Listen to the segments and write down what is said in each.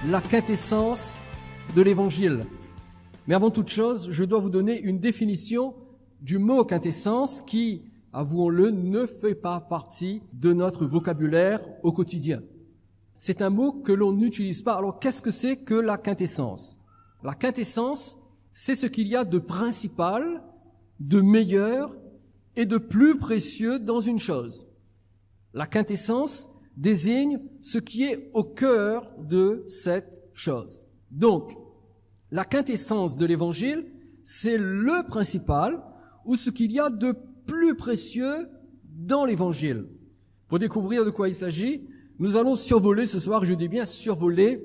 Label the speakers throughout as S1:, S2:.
S1: la quintessence de l'Évangile. Mais avant toute chose, je dois vous donner une définition du mot quintessence qui, avouons-le, ne fait pas partie de notre vocabulaire au quotidien. C'est un mot que l'on n'utilise pas. Alors, qu'est-ce que c'est que la quintessence? La quintessence, c'est ce qu'il y a de principal, de meilleur et de plus précieux dans une chose. La quintessence désigne ce qui est au cœur de cette chose. Donc, la quintessence de l'Évangile, c'est le principal ou ce qu'il y a de plus précieux dans l'Évangile. Pour découvrir de quoi il s'agit, nous allons survoler ce soir, je dis bien survoler,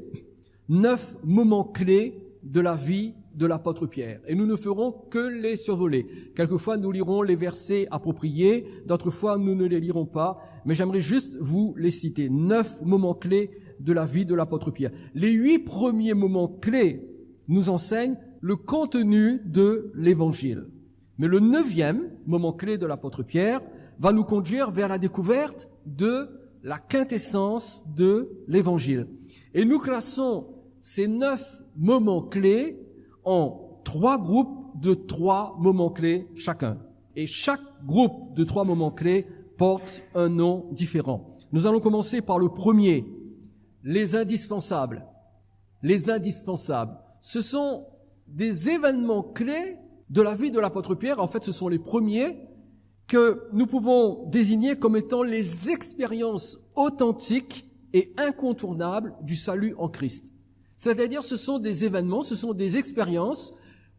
S1: 9 moments clés de la vie de l'apôtre Pierre. Et nous ne ferons que les survoler. Quelquefois, nous lirons les versets appropriés, d'autres fois, nous ne les lirons pas, mais j'aimerais juste vous les citer. 9 moments clés de la vie de l'apôtre Pierre. Les 8 premiers moments clés nous enseignent le contenu de l'Évangile. Mais le 9e moment clé de l'apôtre Pierre va nous conduire vers la découverte de la quintessence de l'Évangile. Et nous classons ces 9 moments clés en 3 groupes de 3 moments clés chacun. Et chaque groupe de 3 moments clés porte un nom différent. Nous allons commencer par le premier, les indispensables. Les indispensables. Ce sont des événements clés de la vie de l'apôtre Pierre. En fait, ce sont les premiers que nous pouvons désigner comme étant les expériences authentiques et incontournables du salut en Christ. C'est-à-dire, ce sont des événements, ce sont des expériences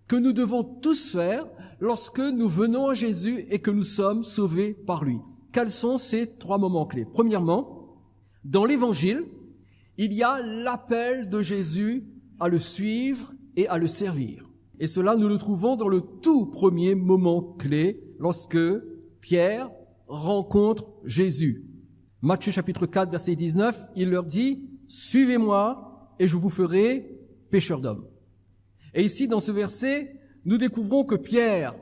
S1: que nous devons tous faire lorsque nous venons à Jésus et que nous sommes sauvés par lui. Quels sont ces 3 moments clés? Premièrement, dans l'Évangile, il y a l'appel de Jésus à le suivre et à le servir. Et cela, nous le trouvons dans le tout premier moment clé lorsque Pierre rencontre Jésus. Matthieu chapitre 4, verset 19, il leur dit « Suivez-moi et je vous ferai pécheurs d'hommes ». Et ici, dans ce verset, nous découvrons que Pierre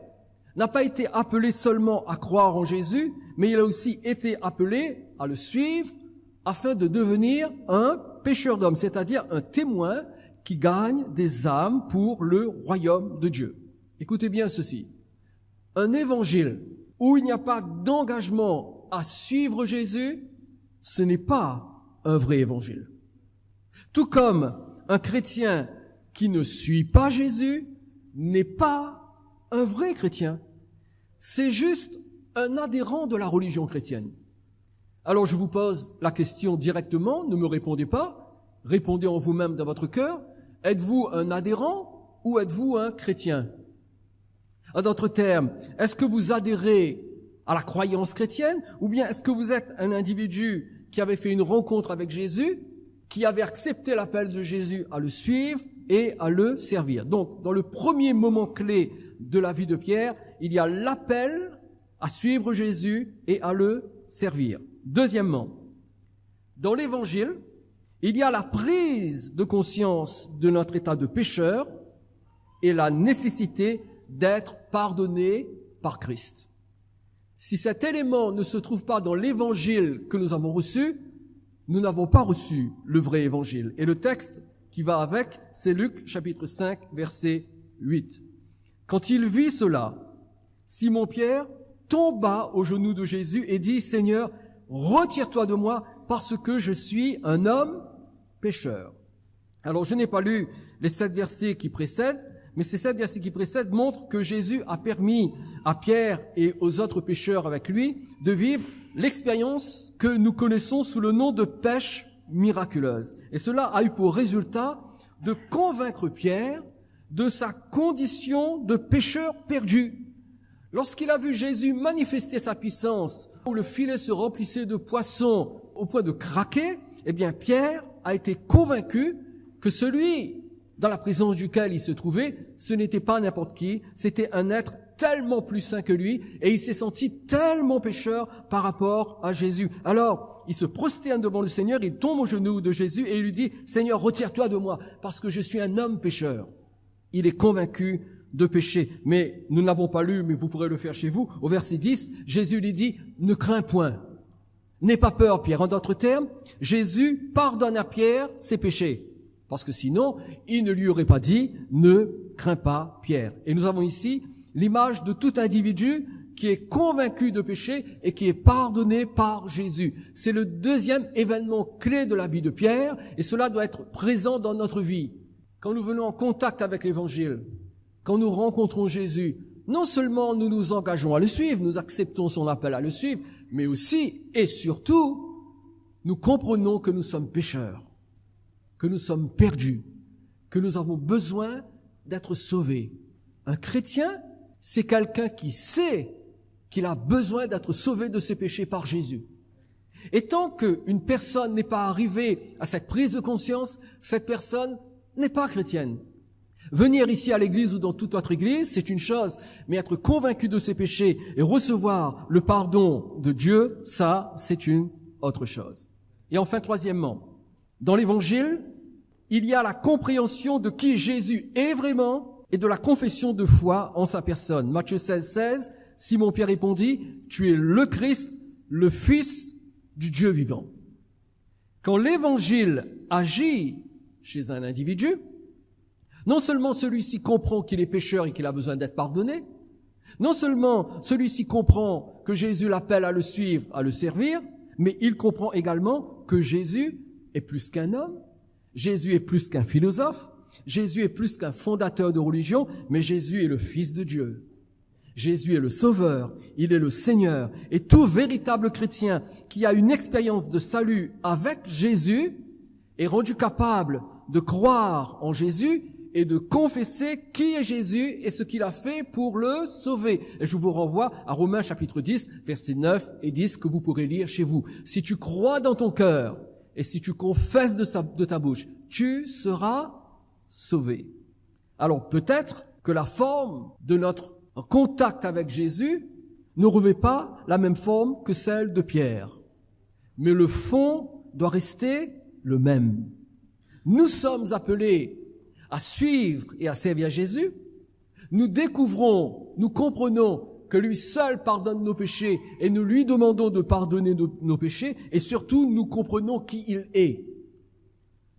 S1: n'a pas été appelé seulement à croire en Jésus, mais il a aussi été appelé à le suivre afin de devenir un pécheur d'hommes, c'est-à-dire un témoin qui gagne des âmes pour le royaume de Dieu. Écoutez bien ceci. Un évangile où il n'y a pas d'engagement à suivre Jésus, ce n'est pas un vrai évangile. Tout comme un chrétien qui ne suit pas Jésus n'est pas un vrai chrétien. C'est juste un adhérent de la religion chrétienne. Alors je vous pose la question directement, ne me répondez pas, répondez en vous-même dans votre cœur. Êtes-vous un adhérent ou êtes-vous un chrétien? En d'autres termes, est-ce que vous adhérez à la croyance chrétienne ou bien est-ce que vous êtes un individu qui avait fait une rencontre avec Jésus, qui avait accepté l'appel de Jésus à le suivre et à le servir? Donc, dans le premier moment clé de la vie de Pierre, il y a l'appel à suivre Jésus et à le servir. Deuxièmement, dans l'Évangile, il y a la prise de conscience de notre état de pécheur et la nécessité d'être pardonné par Christ. Si cet élément ne se trouve pas dans l'Évangile que nous avons reçu, nous n'avons pas reçu le vrai Évangile. Et le texte qui va avec, c'est Luc chapitre 5, verset 8. Quand il vit cela, Simon-Pierre tomba aux genoux de Jésus et dit « Seigneur, retire-toi de moi parce que je suis un homme pécheur. » Alors, je n'ai pas lu les 7 versets qui précèdent, mais ces 7 versets qui précèdent montrent que Jésus a permis à Pierre et aux autres pécheurs avec lui de vivre l'expérience que nous connaissons sous le nom de pêche miraculeuse. Et cela a eu pour résultat de convaincre Pierre de sa condition de pécheur perdu. Lorsqu'il a vu Jésus manifester sa puissance, où le filet se remplissait de poissons au point de craquer, eh bien Pierre a été convaincu que celui dans la présence duquel il se trouvait, ce n'était pas n'importe qui, c'était un être tellement plus saint que lui, et il s'est senti tellement pécheur par rapport à Jésus. Alors, il se prosterne devant le Seigneur, il tombe aux genoux de Jésus et il lui dit « Seigneur, retire-toi de moi, parce que je suis un homme pécheur. » Il est convaincu de péché. Mais nous n'avons pas lu, mais vous pourrez le faire chez vous. Au verset 10, Jésus lui dit « Ne crains point. N'aie pas peur, Pierre. » En d'autres termes, Jésus pardonne à Pierre ses péchés. Parce que sinon, il ne lui aurait pas dit « Ne crains pas, Pierre ». Et nous avons ici l'image de tout individu qui est convaincu de péché et qui est pardonné par Jésus. C'est le deuxième événement clé de la vie de Pierre et cela doit être présent dans notre vie. Quand nous venons en contact avec l'Évangile, quand nous rencontrons Jésus, non seulement nous nous engageons à le suivre, nous acceptons son appel à le suivre, mais aussi et surtout, nous comprenons que nous sommes pécheurs, que nous sommes perdus, que nous avons besoin d'être sauvés. Un chrétien, c'est quelqu'un qui sait qu'il a besoin d'être sauvé de ses péchés par Jésus. Et tant qu'une personne n'est pas arrivée à cette prise de conscience, cette personne n'est pas chrétienne. Venir ici à l'église ou dans toute autre église, c'est une chose, mais être convaincu de ses péchés et recevoir le pardon de Dieu, ça, c'est une autre chose. Et enfin, troisièmement, dans l'évangile, il y a la compréhension de qui Jésus est vraiment et de la confession de foi en sa personne. Matthieu 16, Simon-Pierre répondit, « Tu es le Christ, le Fils du Dieu vivant. » Quand l'évangile agit chez un individu, non seulement celui-ci comprend qu'il est pécheur et qu'il a besoin d'être pardonné, non seulement celui-ci comprend que Jésus l'appelle à le suivre, à le servir, mais il comprend également que Jésus est plus qu'un homme, Jésus est plus qu'un philosophe, Jésus est plus qu'un fondateur de religion, mais Jésus est le Fils de Dieu. Jésus est le Sauveur, il est le Seigneur. Et tout véritable chrétien qui a une expérience de salut avec Jésus est rendu capable de croire en Jésus et de confesser qui est Jésus et ce qu'il a fait pour le sauver. Et je vous renvoie à Romains chapitre 10, versets 9 et 10 que vous pourrez lire chez vous. Si tu crois dans ton cœur et si tu confesses de ta bouche, tu seras sauvé. Alors peut-être que la forme de notre contact avec Jésus ne revêt pas la même forme que celle de Pierre. Mais le fond doit rester le même. Nous sommes appelés à suivre et à servir Jésus. Nous découvrons, nous comprenons que lui seul pardonne nos péchés et nous lui demandons de pardonner nos péchés et surtout nous comprenons qui il est.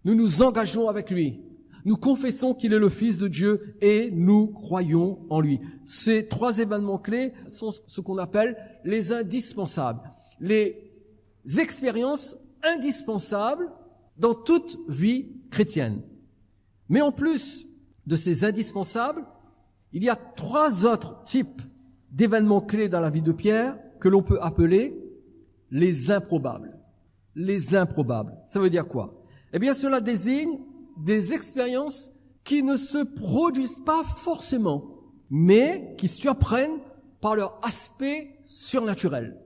S1: Nous nous engageons avec lui. Nous confessons qu'il est le Fils de Dieu et nous croyons en lui. Ces trois événements clés sont ce qu'on appelle les indispensables, les expériences indispensables dans toute vie chrétienne. Mais en plus de ces indispensables, il y a trois autres types d'événements clés dans la vie de Pierre que l'on peut appeler les improbables. Les improbables. Ça veut dire quoi? Eh bien, cela désigne des expériences qui ne se produisent pas forcément, mais qui surprennent par leur aspect surnaturel.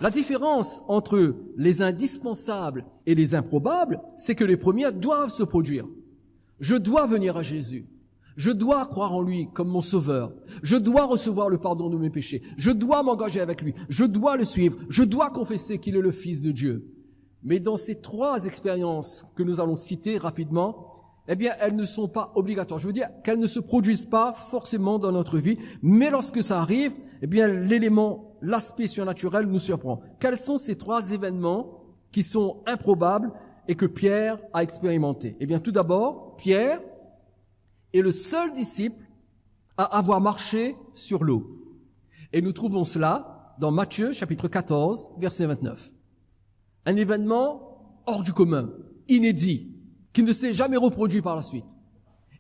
S1: La différence entre les indispensables et les improbables, c'est que les premiers doivent se produire. Je dois venir à Jésus. Je dois croire en lui comme mon sauveur. Je dois recevoir le pardon de mes péchés. Je dois m'engager avec lui. Je dois le suivre. Je dois confesser qu'il est le Fils de Dieu. Mais dans ces trois expériences que nous allons citer rapidement, eh bien, elles ne sont pas obligatoires. Je veux dire qu'elles ne se produisent pas forcément dans notre vie, mais lorsque ça arrive, eh bien, l'aspect surnaturel nous surprend. Quels sont ces trois événements qui sont improbables et que Pierre a expérimenté? Eh bien, tout d'abord, Pierre est le seul disciple à avoir marché sur l'eau. Et nous trouvons cela dans Matthieu, chapitre 14, verset 29. Un événement hors du commun, inédit, qui ne s'est jamais reproduit par la suite.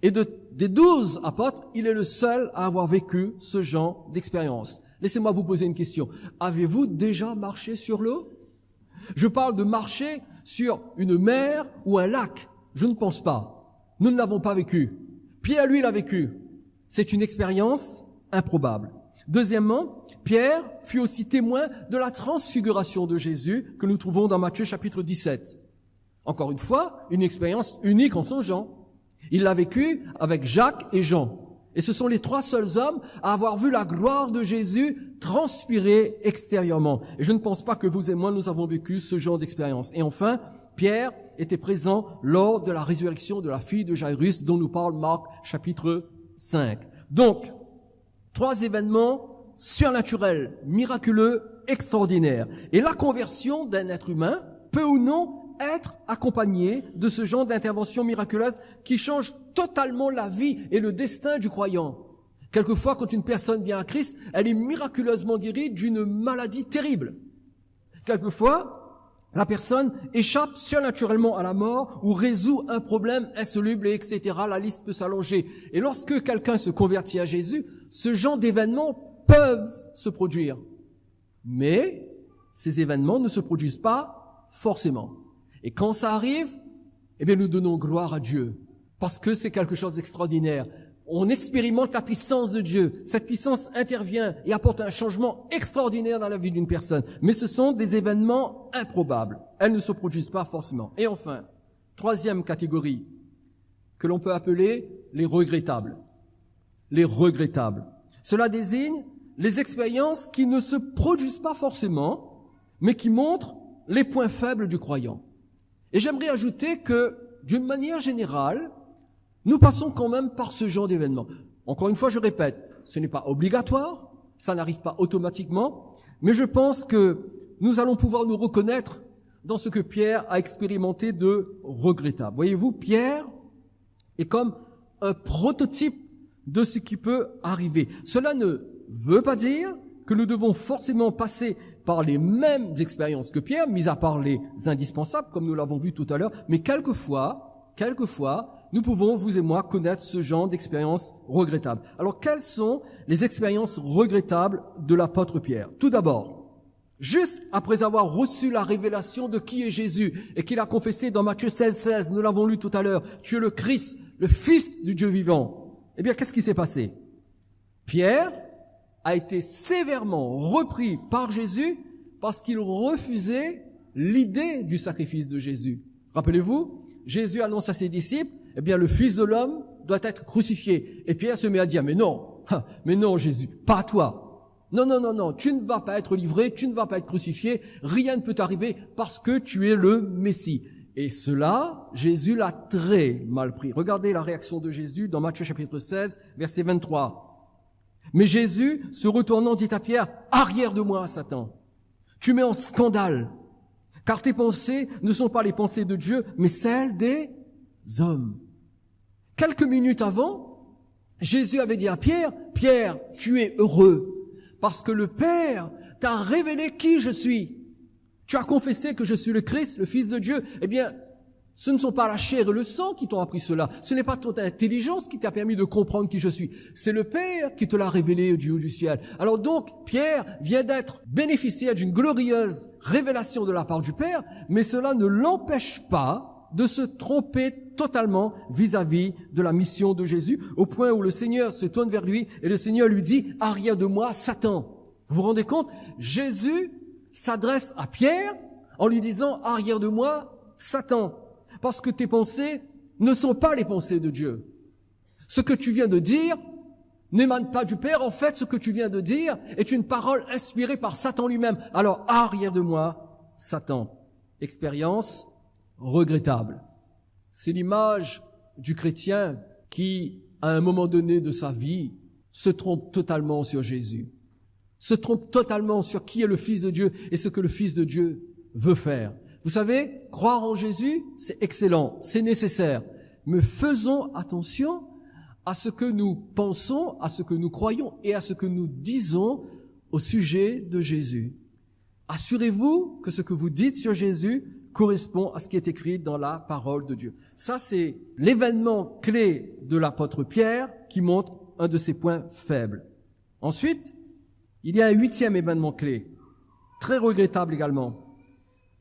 S1: Et des 12 apôtres, il est le seul à avoir vécu ce genre d'expérience. Laissez-moi vous poser une question. Avez-vous déjà marché sur l'eau? Je parle de marcher sur une mer ou un lac. Je ne pense pas. Nous ne l'avons pas vécu. Pierre, lui, l'a vécu. C'est une expérience improbable. Deuxièmement, Pierre fut aussi témoin de la transfiguration de Jésus que nous trouvons dans Matthieu chapitre 17. Encore une fois, une expérience unique en son genre. Il l'a vécu avec Jacques et Jean. Et ce sont les trois seuls hommes à avoir vu la gloire de Jésus transpirer extérieurement. Et je ne pense pas que vous et moi, nous avons vécu ce genre d'expérience. Et enfin, Pierre était présent lors de la résurrection de la fille de Jairus dont nous parle Marc chapitre 5. Donc, trois événements surnaturels, miraculeux, extraordinaires. Et la conversion d'un être humain peut ou non être accompagné de ce genre d'intervention miraculeuse qui change totalement la vie et le destin du croyant. Quelquefois, quand une personne vient à Christ, elle est miraculeusement guérie d'une maladie terrible. Quelquefois, la personne échappe surnaturellement à la mort ou résout un problème insoluble, et etc. La liste peut s'allonger. Et lorsque quelqu'un se convertit à Jésus, ce genre d'événements peuvent se produire. Mais ces événements ne se produisent pas forcément. Et quand ça arrive, eh bien, nous donnons gloire à Dieu parce que c'est quelque chose d'extraordinaire. On expérimente la puissance de Dieu. Cette puissance intervient et apporte un changement extraordinaire dans la vie d'une personne. Mais ce sont des événements improbables. Elles ne se produisent pas forcément. Et enfin, troisième catégorie, que l'on peut appeler les regrettables. Les regrettables. Cela désigne les expériences qui ne se produisent pas forcément, mais qui montrent les points faibles du croyant. Et j'aimerais ajouter que, d'une manière générale, nous passons quand même par ce genre d'événements. Encore une fois, je répète, ce n'est pas obligatoire, ça n'arrive pas automatiquement, mais je pense que nous allons pouvoir nous reconnaître dans ce que Pierre a expérimenté de regrettable. Voyez-vous, Pierre est comme un prototype de ce qui peut arriver. Cela ne veut pas dire que nous devons forcément passer par les mêmes expériences que Pierre, mis à part les indispensables, comme nous l'avons vu tout à l'heure, mais quelquefois, nous pouvons, vous et moi, connaître ce genre d'expériences regrettables. Alors, quelles sont les expériences regrettables de l'apôtre Pierre? Tout d'abord, juste après avoir reçu la révélation de qui est Jésus et qu'il a confessé dans Matthieu 16, nous l'avons lu tout à l'heure, tu es le Christ, le Fils du Dieu vivant. Eh bien, qu'est-ce qui s'est passé? Pierre a été sévèrement repris par Jésus parce qu'il refusait l'idée du sacrifice de Jésus. Rappelez-vous, Jésus annonce à ses disciples, eh bien, le Fils de l'homme doit être crucifié. Et Pierre se met à dire, mais non, Jésus, pas toi. Non, tu ne vas pas être livré, tu ne vas pas être crucifié, rien ne peut t'arriver parce que tu es le Messie. Et cela, Jésus l'a très mal pris. Regardez la réaction de Jésus dans Matthieu chapitre 16, verset 23. Mais Jésus, se retournant, dit à Pierre, arrière de moi, Satan. Tu mets en scandale, car tes pensées ne sont pas les pensées de Dieu, mais celles des hommes. Quelques minutes avant, Jésus avait dit à Pierre, Pierre, tu es heureux, parce que le Père t'a révélé qui je suis. Tu as confessé que je suis le Christ, le Fils de Dieu. Eh bien, ce ne sont pas la chair et le sang qui t'ont appris cela. Ce n'est pas ton intelligence qui t'a permis de comprendre qui je suis. C'est le Père qui te l'a révélé du haut du ciel. Alors donc, Pierre vient d'être bénéficiaire d'une glorieuse révélation de la part du Père, mais cela ne l'empêche pas de se tromper totalement vis-à-vis de la mission de Jésus, au point où le Seigneur se tourne vers lui et le Seigneur lui dit, arrière de moi, Satan. Vous vous rendez compte? Jésus s'adresse à Pierre en lui disant, arrière de moi, Satan. Parce que tes pensées ne sont pas les pensées de Dieu. Ce que tu viens de dire n'émane pas du Père. En fait, ce que tu viens de dire est une parole inspirée par Satan lui-même. Alors, arrière de moi, Satan. Expérience regrettable. C'est l'image du chrétien qui, à un moment donné de sa vie, se trompe totalement sur Jésus. Se trompe totalement sur qui est le Fils de Dieu et ce que le Fils de Dieu veut faire. Vous savez, croire en Jésus, c'est excellent, c'est nécessaire. Mais faisons attention à ce que nous pensons, à ce que nous croyons et à ce que nous disons au sujet de Jésus. Assurez-vous que ce que vous dites sur Jésus correspond à ce qui est écrit dans la parole de Dieu. Ça, c'est l'événement clé de l'apôtre Pierre qui montre un de ses points faibles. Ensuite, il y a un 8e événement clé, très regrettable également.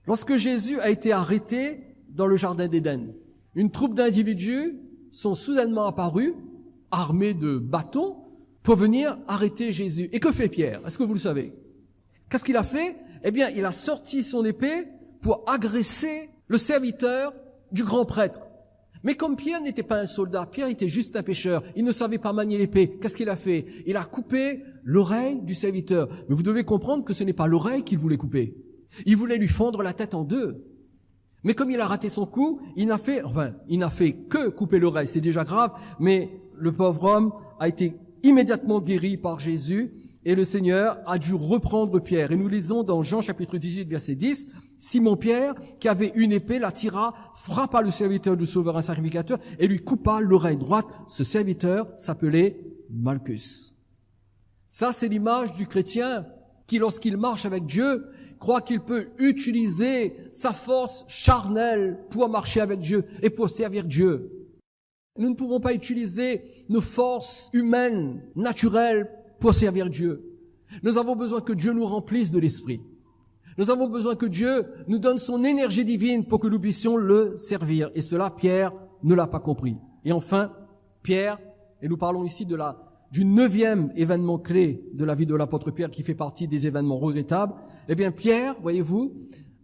S1: Lorsque Jésus a été arrêté dans le jardin d'Éden, une troupe d'individus sont soudainement apparus, armés de bâtons, pour venir arrêter Jésus. Et que fait Pierre? Est-ce que vous le savez? Qu'est-ce qu'il a fait? Eh bien, il a sorti son épée pour agresser le serviteur du grand prêtre. Mais comme Pierre n'était pas un soldat, Pierre était juste un pêcheur, il ne savait pas manier l'épée. Qu'est-ce qu'il a fait? Il a coupé l'oreille du serviteur. Mais vous devez comprendre que ce n'est pas l'oreille qu'il voulait couper. Il voulait lui fendre la tête en deux. Mais comme il a raté son coup, il n'a fait que couper l'oreille. C'est déjà grave, mais le pauvre homme a été immédiatement guéri par Jésus et le Seigneur a dû reprendre Pierre. Et nous lisons dans Jean chapitre 18, verset 10, Simon-Pierre, qui avait une épée, la tira, frappa le serviteur du souverain sacrificateur et lui coupa l'oreille droite. Ce serviteur s'appelait Malchus. Ça, c'est l'image du chrétien qui, lorsqu'il marche avec Dieu, croit qu'il peut utiliser sa force charnelle pour marcher avec Dieu et pour servir Dieu. Nous ne pouvons pas utiliser nos forces humaines, naturelles, pour servir Dieu. Nous avons besoin que Dieu nous remplisse de l'Esprit. Nous avons besoin que Dieu nous donne son énergie divine pour que nous puissions le servir. Et cela, Pierre ne l'a pas compris. Et enfin, Pierre, et nous parlons ici du 9e événement clé de la vie de l'apôtre Pierre qui fait partie des événements regrettables. Eh bien, Pierre, voyez-vous,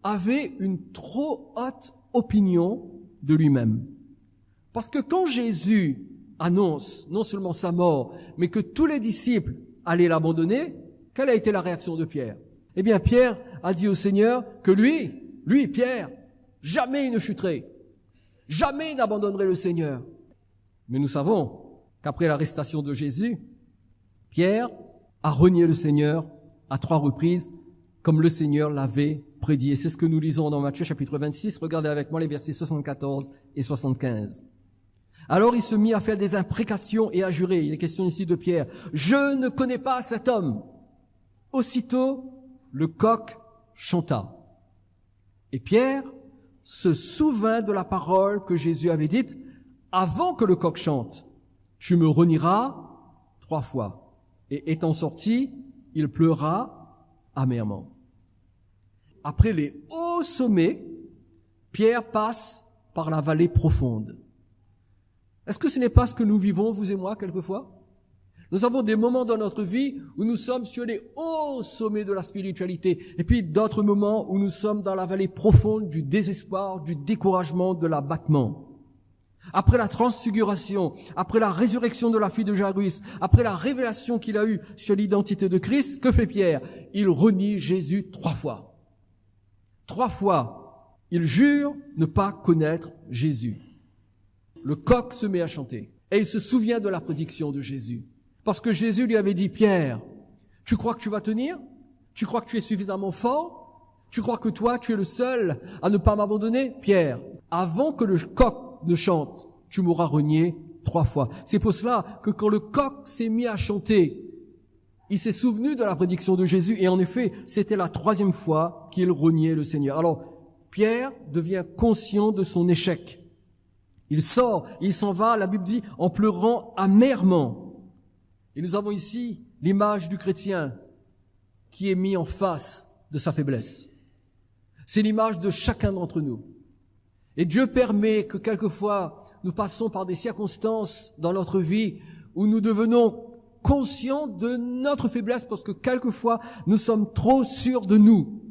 S1: avait une trop haute opinion de lui-même. Parce que quand Jésus annonce non seulement sa mort, mais que tous les disciples allaient l'abandonner, quelle a été la réaction de Pierre? Eh bien, Pierre a dit au Seigneur que lui, Pierre, jamais il ne chuterait. Jamais il n'abandonnerait le Seigneur. Mais nous savons qu'après l'arrestation de Jésus, Pierre a renié le Seigneur à 3 reprises, comme le Seigneur l'avait prédit. Et c'est ce que nous lisons dans Matthieu chapitre 26. Regardez avec moi les versets 74 et 75. Alors il se mit à faire des imprécations et à jurer. Il est question ici de Pierre. « Je ne connais pas cet homme. » Aussitôt, le coq chanta. Et Pierre se souvint de la parole que Jésus avait dite avant que le coq chante. « Tu me renieras 3 fois. » Et étant sorti, il pleura amèrement. Après les hauts sommets, Pierre passe par la vallée profonde. Est-ce que ce n'est pas ce que nous vivons, vous et moi, quelquefois? Nous avons des moments dans notre vie où nous sommes sur les hauts sommets de la spiritualité, et puis d'autres moments où nous sommes dans la vallée profonde du désespoir, du découragement, de l'abattement. Après la transfiguration, après la résurrection de la fille de Jairus, après la révélation qu'il a eue sur l'identité de Christ, que fait Pierre? Il renie Jésus 3 fois. 3 fois, il jure ne pas connaître Jésus. Le coq se met à chanter et il se souvient de la prédiction de Jésus. Parce que Jésus lui avait dit, Pierre, tu crois que tu vas tenir? Tu crois que tu es suffisamment fort? Tu crois que toi, tu es le seul à ne pas m'abandonner? Pierre, avant que le coq ne chante, tu m'auras renié 3 fois. C'est pour cela que quand le coq s'est mis à chanter, il s'est souvenu de la prédiction de Jésus et en effet, c'était la 3e fois qu'il reniait le Seigneur. Alors, Pierre devient conscient de son échec. Il sort, il s'en va, la Bible dit, en pleurant amèrement. Et nous avons ici l'image du chrétien qui est mis en face de sa faiblesse. C'est l'image de chacun d'entre nous. Et Dieu permet que quelquefois nous passons par des circonstances dans notre vie où nous devenons conscients de notre faiblesse parce que quelquefois nous sommes trop sûrs de nous,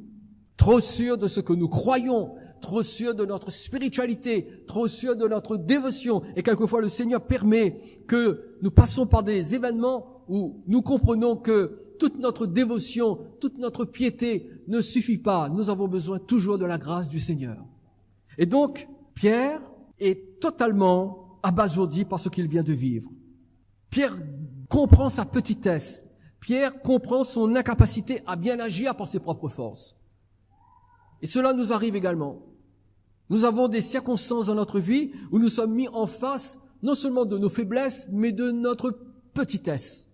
S1: trop sûrs de ce que nous croyons, trop sûrs de notre spiritualité, trop sûrs de notre dévotion. Et quelquefois le Seigneur permet que nous passons par des événements où nous comprenons que toute notre dévotion, toute notre piété ne suffit pas. Nous avons besoin toujours de la grâce du Seigneur. Et donc, Pierre est totalement abasourdi par ce qu'il vient de vivre. Pierre comprend sa petitesse. Pierre comprend son incapacité à bien agir par ses propres forces. Et cela nous arrive également. Nous avons des circonstances dans notre vie où nous sommes mis en face non seulement de nos faiblesses, mais de notre petitesse.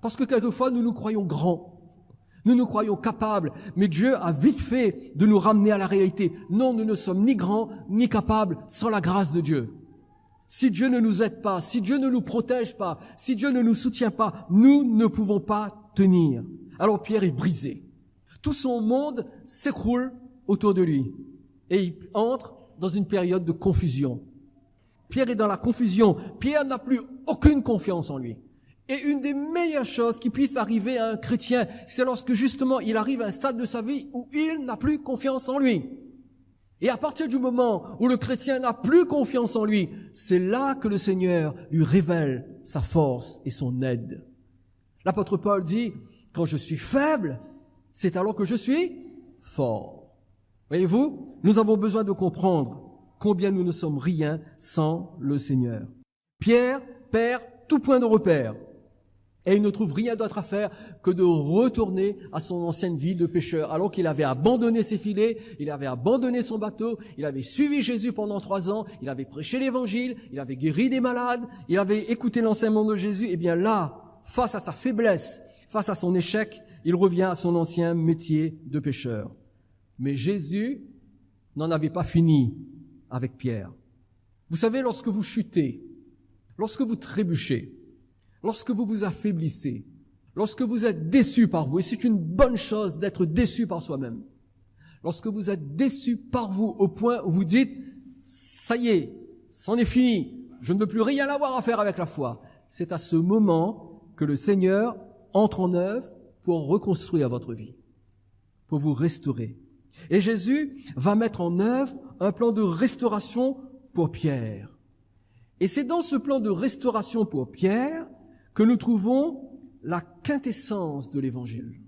S1: Parce que quelquefois, nous nous croyons grands. Nous nous croyons capables, mais Dieu a vite fait de nous ramener à la réalité. Non, nous ne sommes ni grands, ni capables sans la grâce de Dieu. Si Dieu ne nous aide pas, si Dieu ne nous protège pas, si Dieu ne nous soutient pas, nous ne pouvons pas tenir. Alors Pierre est brisé. Tout son monde s'écroule autour de lui. Et il entre dans une période de confusion. Pierre est dans la confusion. Pierre n'a plus aucune confiance en lui. Et une des meilleures choses qui puisse arriver à un chrétien, c'est lorsque justement il arrive à un stade de sa vie où il n'a plus confiance en lui. Et à partir du moment où le chrétien n'a plus confiance en lui, c'est là que le Seigneur lui révèle sa force et son aide. L'apôtre Paul dit, quand je suis faible, c'est alors que je suis fort. Voyez-vous, nous avons besoin de comprendre combien nous ne sommes rien sans le Seigneur. Pierre perd tout point de repère. Et il ne trouve rien d'autre à faire que de retourner à son ancienne vie de pécheur. Alors qu'il avait abandonné ses filets, il avait abandonné son bateau, il avait suivi Jésus pendant 3 ans, il avait prêché l'évangile, il avait guéri des malades, il avait écouté l'enseignement de Jésus. Et bien là, face à sa faiblesse, face à son échec, il revient à son ancien métier de pécheur. Mais Jésus n'en avait pas fini avec Pierre. Vous savez, lorsque vous chutez, lorsque vous trébuchez, lorsque vous vous affaiblissez, lorsque vous êtes déçu par vous, et c'est une bonne chose d'être déçu par soi-même, lorsque vous êtes déçu par vous au point où vous dites « ça y est, c'en est fini, je ne veux plus rien avoir à faire avec la foi », c'est à ce moment que le Seigneur entre en œuvre pour reconstruire votre vie, pour vous restaurer. Et Jésus va mettre en œuvre un plan de restauration pour Pierre. Et c'est dans ce plan de restauration pour Pierre que nous trouvons la quintessence de l'Évangile.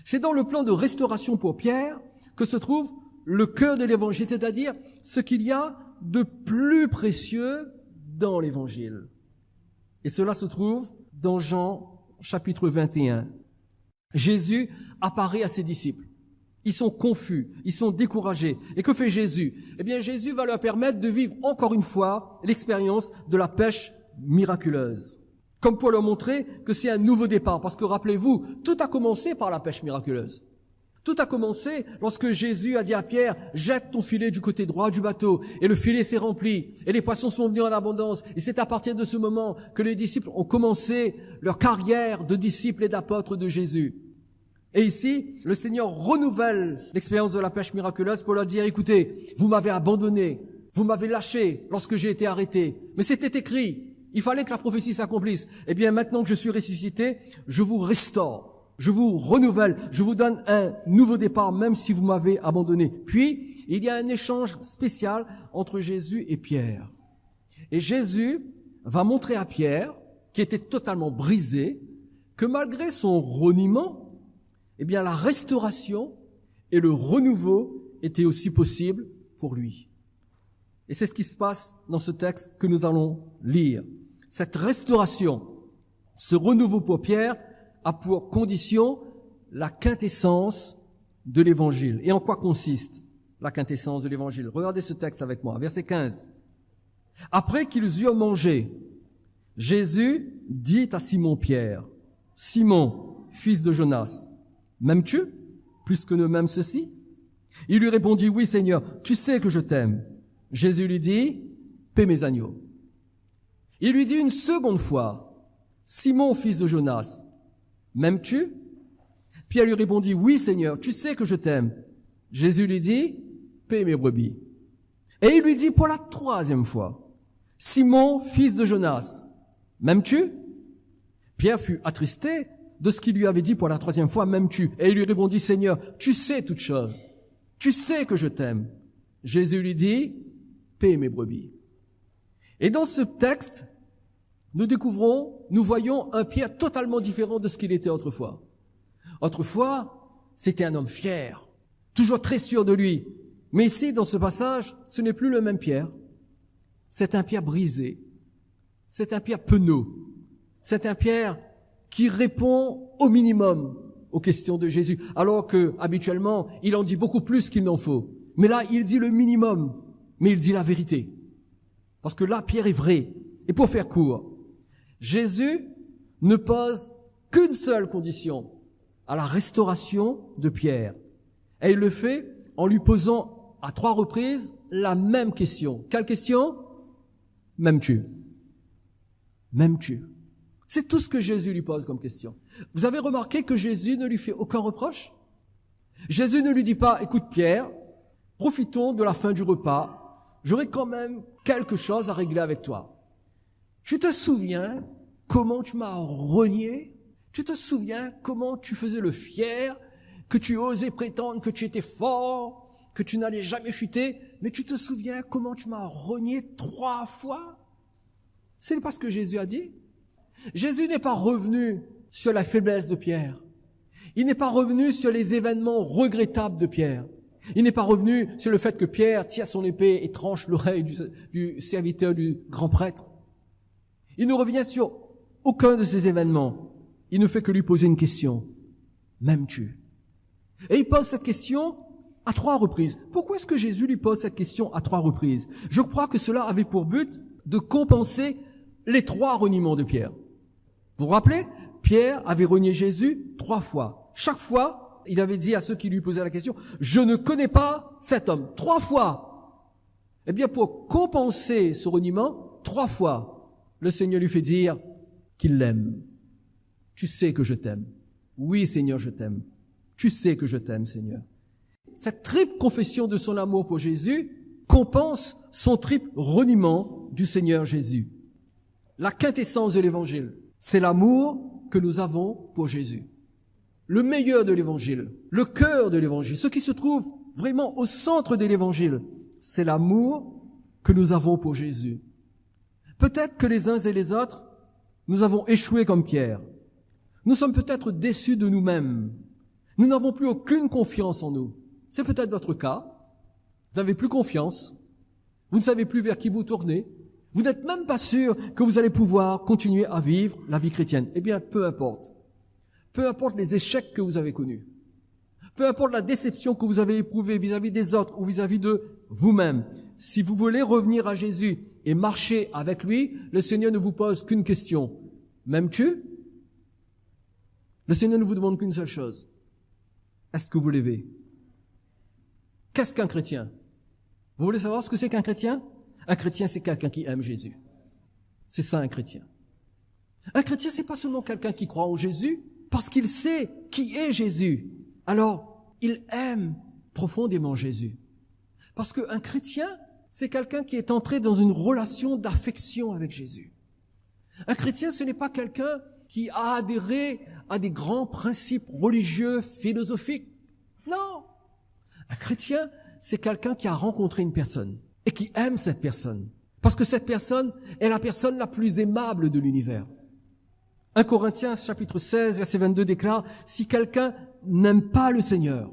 S1: C'est dans le plan de restauration pour Pierre que se trouve le cœur de l'Évangile, c'est-à-dire ce qu'il y a de plus précieux dans l'Évangile. Et cela se trouve dans Jean chapitre 21. Jésus apparaît à ses disciples. Ils sont confus, ils sont découragés. Et que fait Jésus? Eh bien, Jésus va leur permettre de vivre encore une fois l'expérience de la pêche miraculeuse. Comme pour leur montrer que c'est un nouveau départ. Parce que rappelez-vous, tout a commencé par la pêche miraculeuse. Tout a commencé lorsque Jésus a dit à Pierre, jette ton filet du côté droit du bateau. Et le filet s'est rempli. Et les poissons sont venus en abondance. Et c'est à partir de ce moment que les disciples ont commencé leur carrière de disciples et d'apôtres de Jésus. Et ici, le Seigneur renouvelle l'expérience de la pêche miraculeuse pour leur dire, écoutez, vous m'avez abandonné, vous m'avez lâché lorsque j'ai été arrêté. Mais c'était écrit. Il fallait que la prophétie s'accomplisse. Eh bien, maintenant que je suis ressuscité, je vous restaure, je vous renouvelle, je vous donne un nouveau départ, même si vous m'avez abandonné. Puis, il y a un échange spécial entre Jésus et Pierre. Et Jésus va montrer à Pierre, qui était totalement brisé, que malgré son reniement, eh bien, la restauration et le renouveau étaient aussi possibles pour lui. Et c'est ce qui se passe dans ce texte que nous allons lire. Cette restauration, ce renouveau pour Pierre, a pour condition la quintessence de l'Évangile. Et en quoi consiste la quintessence de l'Évangile? Regardez ce texte avec moi, verset 15. Après qu'ils eurent mangé, Jésus dit à Simon-Pierre, « Simon, fils de Jonas, m'aimes-tu plus que ne m'aime ceci ?» Il lui répondit, « Oui, Seigneur, tu sais que je t'aime. » Jésus lui dit, « Paie mes agneaux. » Il lui dit une seconde fois, « Simon, fils de Jonas, m'aimes-tu » Pierre lui répondit, « Oui, Seigneur, tu sais que je t'aime. » Jésus lui dit, « Paie mes brebis. » Et il lui dit pour la 3e fois, « Simon, fils de Jonas, m'aimes-tu » Pierre fut attristé de ce qu'il lui avait dit pour la 3e fois, « M'aimes-tu » Et il lui répondit, « Seigneur, tu sais toutes choses. Tu sais que je t'aime. » Jésus lui dit, « Paie mes brebis. » Et dans ce texte, nous voyons un Pierre totalement différent de ce qu'il était autrefois. Autrefois, c'était un homme fier, toujours très sûr de lui. Mais ici, dans ce passage, ce n'est plus le même Pierre. C'est un Pierre brisé. C'est un Pierre penaud. C'est un Pierre qui répond au minimum aux questions de Jésus, alors que, habituellement, il en dit beaucoup plus qu'il n'en faut. Mais là, il dit le minimum, mais il dit la vérité. Parce que là, Pierre est vrai. Et pour faire court, Jésus ne pose qu'une seule condition à la restauration de Pierre. Et il le fait en lui posant à 3 reprises la même question. Quelle question? M'aimes-tu? M'aimes-tu? C'est tout ce que Jésus lui pose comme question. Vous avez remarqué que Jésus ne lui fait aucun reproche? Jésus ne lui dit pas, écoute Pierre, profitons de la fin du repas, j'aurai quand même quelque chose à régler avec toi. Tu te souviens comment tu m'as renié? Tu te souviens comment tu faisais le fier, que tu osais prétendre que tu étais fort, que tu n'allais jamais chuter, mais tu te souviens comment tu m'as renié 3 fois? Ce n'est pas ce que Jésus a dit. Jésus n'est pas revenu sur la faiblesse de Pierre. Il n'est pas revenu sur les événements regrettables de Pierre. Il n'est pas revenu sur le fait que Pierre tire son épée et tranche l'oreille du serviteur du grand prêtre. Il nous revient sur aucun de ces événements, il ne fait que lui poser une question. M'aimes-tu? Et il pose cette question à 3 reprises. Pourquoi est-ce que Jésus lui pose cette question à 3 reprises? Je crois que cela avait pour but de compenser les 3 reniements de Pierre. Vous vous rappelez? Pierre avait renié Jésus 3 fois. Chaque fois, il avait dit à ceux qui lui posaient la question, « Je ne connais pas cet homme. » 3 fois. Eh bien, pour compenser ce reniement, 3 fois, le Seigneur lui fait dire qu'il l'aime. Tu sais que je t'aime. Oui, Seigneur, je t'aime. Tu sais que je t'aime, Seigneur. Cette triple confession de son amour pour Jésus compense son triple reniement du Seigneur Jésus. La quintessence de l'Évangile, c'est l'amour que nous avons pour Jésus. Le meilleur de l'Évangile, le cœur de l'Évangile, ce qui se trouve vraiment au centre de l'Évangile, c'est l'amour que nous avons pour Jésus. Peut-être que les uns et les autres, nous avons échoué comme Pierre. Nous sommes peut-être déçus de nous-mêmes. Nous n'avons plus aucune confiance en nous. C'est peut-être votre cas. Vous n'avez plus confiance. Vous ne savez plus vers qui vous tournez. Vous n'êtes même pas sûr que vous allez pouvoir continuer à vivre la vie chrétienne. Eh bien, peu importe. Peu importe les échecs que vous avez connus. Peu importe la déception que vous avez éprouvée vis-à-vis des autres ou vis-à-vis de vous-même. Si vous voulez revenir à Jésus et marcher avec lui, le Seigneur ne vous pose qu'une question. M'aimes-tu? Le Seigneur ne vous demande qu'une seule chose. Est-ce que vous l'aimez? Qu'est-ce qu'un chrétien? Vous voulez savoir ce que c'est qu'un chrétien? Un chrétien, c'est quelqu'un qui aime Jésus. C'est ça, un chrétien. Un chrétien, c'est pas seulement quelqu'un qui croit en Jésus, parce qu'il sait qui est Jésus. Alors, il aime profondément Jésus. Parce qu'un chrétien, c'est quelqu'un qui est entré dans une relation d'affection avec Jésus. Un chrétien, ce n'est pas quelqu'un qui a adhéré à des grands principes religieux, philosophiques. Non! Un chrétien, c'est quelqu'un qui a rencontré une personne et qui aime cette personne. Parce que cette personne est la personne la plus aimable de l'univers. 1 Corinthiens chapitre 16, verset 22 déclare, « Si quelqu'un n'aime pas le Seigneur,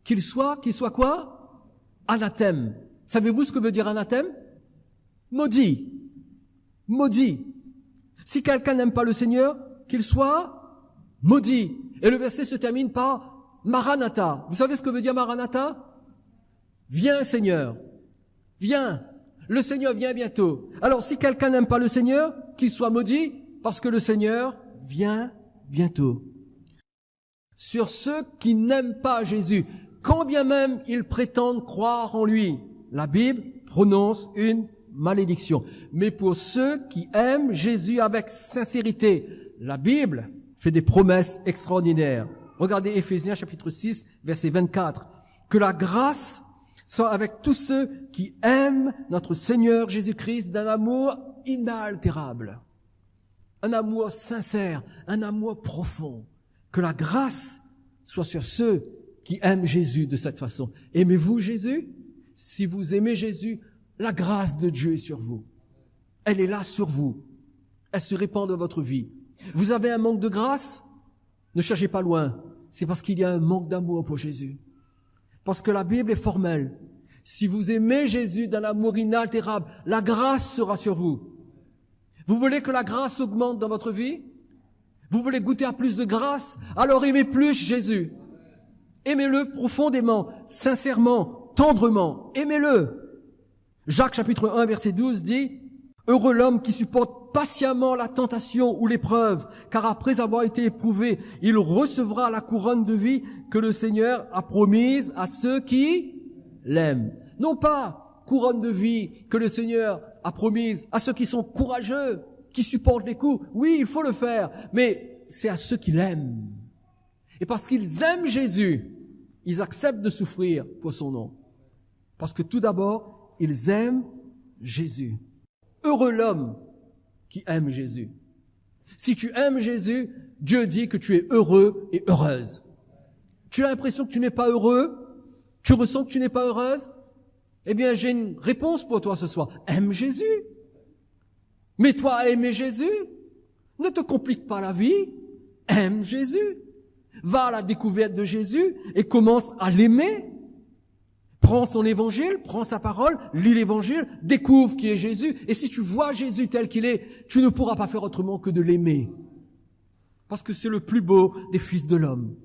S1: qu'il soit quoi? Anathème. » Savez-vous ce que veut dire anathème? Maudit. Maudit. Si quelqu'un n'aime pas le Seigneur, qu'il soit maudit. Et le verset se termine par Maranatha. Vous savez ce que veut dire Maranatha? Viens, Seigneur. Viens. Le Seigneur vient bientôt. Alors, si quelqu'un n'aime pas le Seigneur, qu'il soit maudit, parce que le Seigneur vient bientôt. Sur ceux qui n'aiment pas Jésus, quand bien même ils prétendent croire en lui, la Bible prononce une malédiction. Mais pour ceux qui aiment Jésus avec sincérité, la Bible fait des promesses extraordinaires. Regardez Éphésiens chapitre 6, verset 24. Que la grâce soit avec tous ceux qui aiment notre Seigneur Jésus-Christ d'un amour inaltérable. Un amour sincère, un amour profond. Que la grâce soit sur ceux qui aiment Jésus de cette façon. Aimez-vous Jésus? Si vous aimez Jésus, la grâce de Dieu est sur vous. Elle est là sur vous. Elle se répand dans votre vie. Vous avez un manque de grâce? Ne cherchez pas loin. C'est parce qu'il y a un manque d'amour pour Jésus. Parce que la Bible est formelle. Si vous aimez Jésus d'un amour inaltérable, la grâce sera sur vous. Vous voulez que la grâce augmente dans votre vie? Vous voulez goûter à plus de grâce? Alors aimez plus Jésus. Aimez-le profondément, sincèrement, tendrement. Aimez-le. Jacques chapitre 1 verset 12 dit « Heureux l'homme qui supporte patiemment la tentation ou l'épreuve, car après avoir été éprouvé, il recevra la couronne de vie que le Seigneur a promise à ceux qui l'aiment. » Non pas couronne de vie que le Seigneur a promise à ceux qui sont courageux, qui supportent les coups. Oui, il faut le faire, mais c'est à ceux qui l'aiment. Et parce qu'ils aiment Jésus, ils acceptent de souffrir pour son nom. Parce que tout d'abord, ils aiment Jésus. Heureux l'homme qui aime Jésus. Si tu aimes Jésus, Dieu dit que tu es heureux et heureuse. Tu as l'impression que tu n'es pas heureux? Tu ressens que tu n'es pas heureuse? Eh bien, j'ai une réponse pour toi ce soir. Aime Jésus. Mets-toi à aimer Jésus. Ne te complique pas la vie. Aime Jésus. Va à la découverte de Jésus et commence à l'aimer. Prends son évangile, prends sa parole, lis l'évangile, découvre qui est Jésus. Et si tu vois Jésus tel qu'il est, tu ne pourras pas faire autrement que de l'aimer. Parce que c'est le plus beau des fils de l'homme.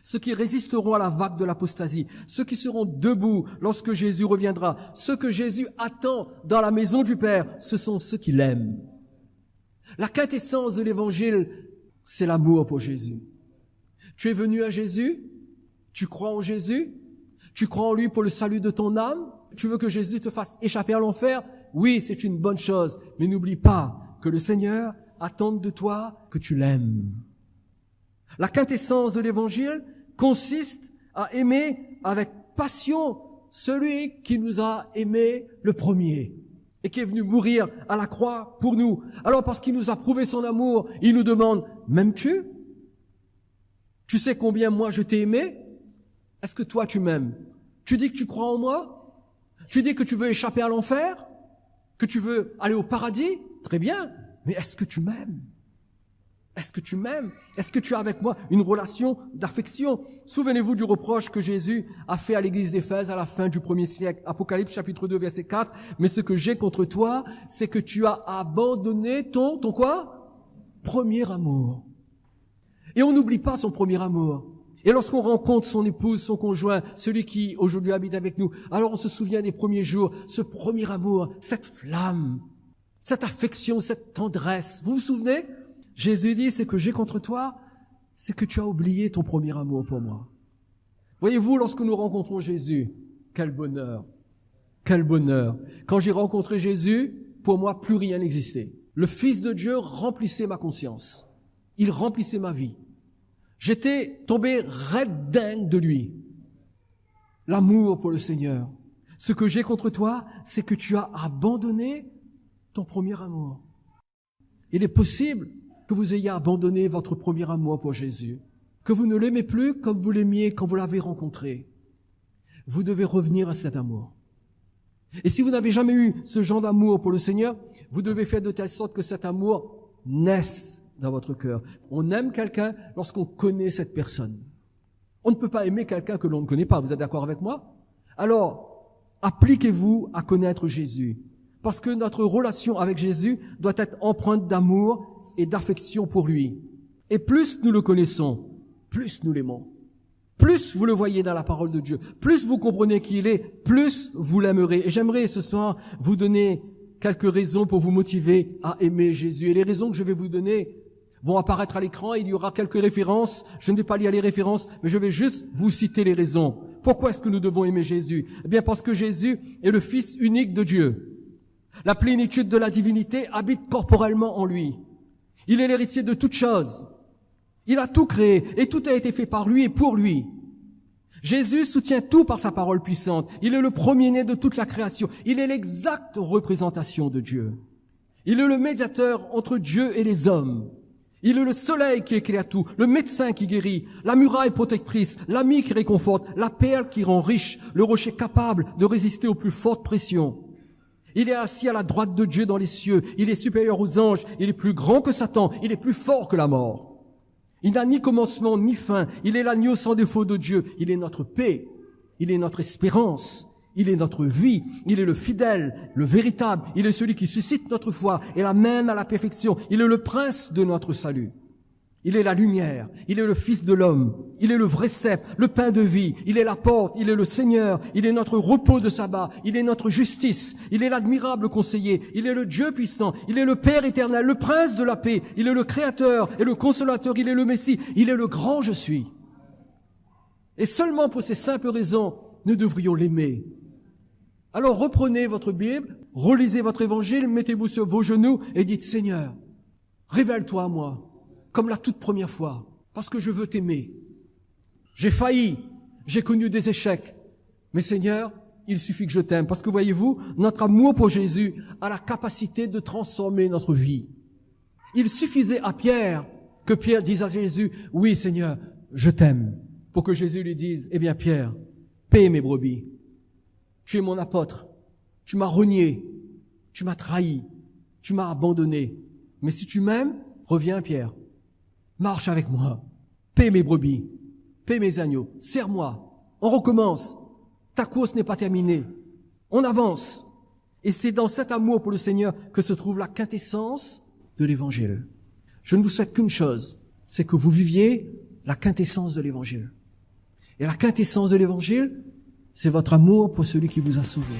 S1: Ceux qui résisteront à la vague de l'apostasie, ceux qui seront debout lorsque Jésus reviendra, ceux que Jésus attend dans la maison du Père, ce sont ceux qui l'aiment. La quintessence de l'évangile, c'est l'amour pour Jésus. Tu es venu à Jésus, tu crois en Jésus, tu crois en lui pour le salut de ton âme, tu veux que Jésus te fasse échapper à l'enfer, oui, c'est une bonne chose, mais n'oublie pas que le Seigneur attend de toi que tu l'aimes. La quintessence de l'évangile consiste à aimer avec passion celui qui nous a aimés le premier et qui est venu mourir à la croix pour nous. Alors parce qu'il nous a prouvé son amour, il nous demande, m'aimes-tu? Tu sais combien moi je t'ai aimé? Est-ce que toi tu m'aimes? Tu dis que tu crois en moi? Tu dis que tu veux échapper à l'enfer? Que tu veux aller au paradis? Très bien, mais est-ce que tu m'aimes? Est-ce que tu m'aimes? Est-ce que tu as avec moi une relation d'affection? Souvenez-vous du reproche que Jésus a fait à l'église d'Éphèse à la fin du 1er siècle. Apocalypse chapitre 2 verset 4. Mais ce que j'ai contre toi, c'est que tu as abandonné ton quoi? Premier amour. Et on n'oublie pas son premier amour. Et lorsqu'on rencontre son épouse, son conjoint, celui qui aujourd'hui habite avec nous, alors on se souvient des premiers jours, ce premier amour, cette flamme, cette affection, cette tendresse. Vous vous souvenez? Jésus dit, c'est que j'ai contre toi, c'est que tu as oublié ton premier amour pour moi. Voyez-vous, lorsque nous rencontrons Jésus, quel bonheur, quel bonheur. Quand j'ai rencontré Jésus, pour moi, plus rien n'existait. Le Fils de Dieu remplissait ma conscience. Il remplissait ma vie. J'étais tombé raide dingue de lui. L'amour pour le Seigneur. Ce que j'ai contre toi, c'est que tu as abandonné ton premier amour. Il est possible que vous ayez abandonné votre premier amour pour Jésus, que vous ne l'aimez plus comme vous l'aimiez quand vous l'avez rencontré. Vous devez revenir à cet amour. Et si vous n'avez jamais eu ce genre d'amour pour le Seigneur, vous devez faire de telle sorte que cet amour naisse dans votre cœur. On aime quelqu'un lorsqu'on connaît cette personne. On ne peut pas aimer quelqu'un que l'on ne connaît pas. Vous êtes d'accord avec moi? Alors, appliquez-vous à connaître Jésus. Parce que notre relation avec Jésus doit être empreinte d'amour et d'affection pour lui. Et plus nous le connaissons, plus nous l'aimons. Plus vous le voyez dans la parole de Dieu, plus vous comprenez qui il est, plus vous l'aimerez. Et j'aimerais ce soir vous donner quelques raisons pour vous motiver à aimer Jésus. Et les raisons que je vais vous donner vont apparaître à l'écran. Il y aura quelques références. Je ne vais pas lire les références, mais je vais juste vous citer les raisons. Pourquoi est-ce que nous devons aimer Jésus? Eh bien, parce que Jésus est le Fils unique de Dieu. La plénitude de la divinité habite corporellement en lui. Il est l'héritier de toutes choses. Il a tout créé et tout a été fait par lui et pour lui. Jésus soutient tout par sa parole puissante. Il est le premier-né de toute la création. Il est l'exacte représentation de Dieu. Il est le médiateur entre Dieu et les hommes. Il est le soleil qui éclaire tout, le médecin qui guérit, la muraille protectrice, l'ami qui réconforte, la perle qui rend riche, le rocher capable de résister aux plus fortes pressions. Il est assis à la droite de Dieu dans les cieux. Il est supérieur aux anges. Il est plus grand que Satan. Il est plus fort que la mort. Il n'a ni commencement ni fin. Il est l'agneau sans défaut de Dieu. Il est notre paix. Il est notre espérance. Il est notre vie. Il est le fidèle, le véritable. Il est celui qui suscite notre foi et la mène à la perfection. Il est le prince de notre salut. Il est la lumière, il est le Fils de l'homme, il est le vrai cep, le pain de vie, il est la porte, il est le Seigneur, il est notre repos de sabbat, il est notre justice, il est l'admirable conseiller, il est le Dieu puissant, il est le Père éternel, le Prince de la paix, il est le Créateur et le Consolateur, il est le Messie, il est le grand je suis. Et seulement pour ces simples raisons, nous devrions l'aimer. Alors reprenez votre Bible, relisez votre évangile, mettez-vous sur vos genoux et dites, Seigneur, révèle-toi à moi. Comme la toute première fois, parce que je veux t'aimer. J'ai failli, j'ai connu des échecs, mais Seigneur, il suffit que je t'aime, parce que voyez-vous, notre amour pour Jésus a la capacité de transformer notre vie. Il suffisait à Pierre que Pierre dise à Jésus, oui Seigneur, je t'aime, pour que Jésus lui dise, eh bien Pierre, paie mes brebis. Tu es mon apôtre, tu m'as renié, tu m'as trahi, tu m'as abandonné, mais si tu m'aimes, reviens Pierre. Marche avec moi, paie mes brebis, paie mes agneaux, sers-moi, on recommence. Ta course n'est pas terminée. On avance. Et c'est dans cet amour pour le Seigneur que se trouve la quintessence de l'Évangile. Je ne vous souhaite qu'une chose, c'est que vous viviez la quintessence de l'Évangile. Et la quintessence de l'Évangile, c'est votre amour pour celui qui vous a sauvé.